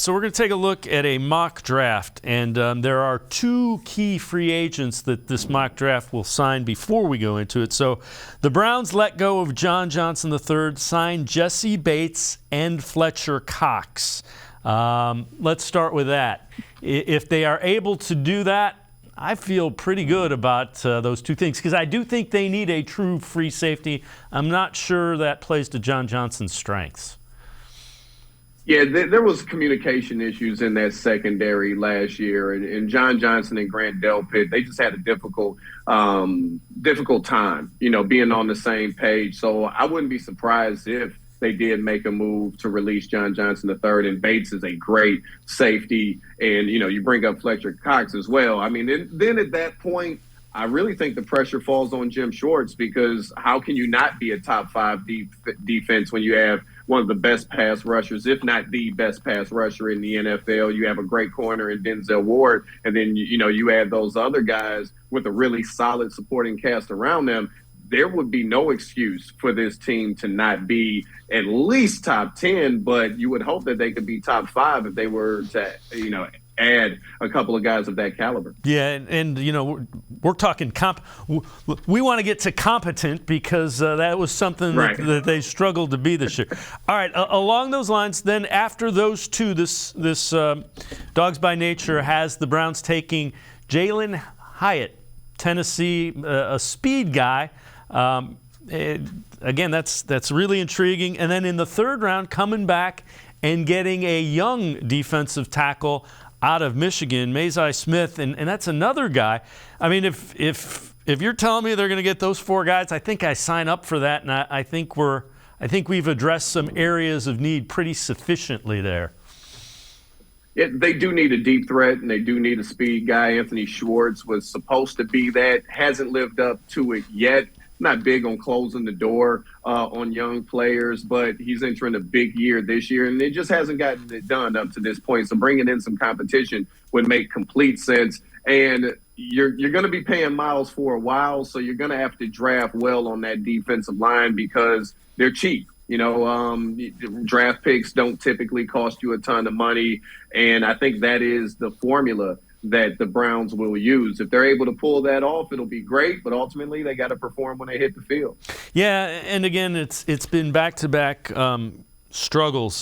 So we're going to take a look at a mock draft, and there are two key free agents that this mock draft will sign before we go into it. So the Browns let go of John Johnson III, signed Jesse Bates and Fletcher Cox. Let's start with that. If they are able to do that, I feel pretty good about those two things, because I do think they need a true free safety. I'm not sure that plays to John Johnson's strengths. Yeah, there was communication issues in that secondary last year, and John Johnson and Grant Delpit, they just had a difficult time, being on the same page. So I wouldn't be surprised if they did make a move to release John Johnson III, and Bates is a great safety, and you bring up Fletcher Cox as well. I mean, then at that point, I really think the pressure falls on Jim Schwartz, because how can you not be a top five defense when you have one of the best pass rushers, if not the best pass rusher in the NFL? You have a great corner in Denzel Ward, and then you add those other guys with a really solid supporting cast around them. There would be no excuse for this team to not be at least top 10, but you would hope that they could be top 5 if they were to, add a couple of guys of that caliber. Yeah, and we're talking we want to get to competent, because that was something that they struggled to be this year. All right, along those lines, then after those two, this Dawgs By Nature has the Browns taking Jalen Hyatt, Tennessee, a speed guy. Again, that's really intriguing. And then in the third round, coming back and getting a young defensive tackle out of Michigan, Mazai Smith, and that's another guy. I mean, if you're telling me they're going to get those four guys, I think I sign up for that, and I think we've addressed some areas of need pretty sufficiently there. Yeah, they do need a deep threat, and they do need a speed guy. Anthony Schwartz was supposed to be that, hasn't lived up to it yet. Not big on closing the door on young players, but he's entering a big year this year, and it just hasn't gotten it done up to this point. So bringing in some competition would make complete sense. And you're going to be paying Miles for a while, so you're going to have to draft well on that defensive line, because they're cheap. Draft picks don't typically cost you a ton of money, and I think that is the formula that the Browns will use. If they're able to pull that off, it'll be great, but ultimately they got to perform when they hit the field. Yeah, and again, it's been back-to-back struggles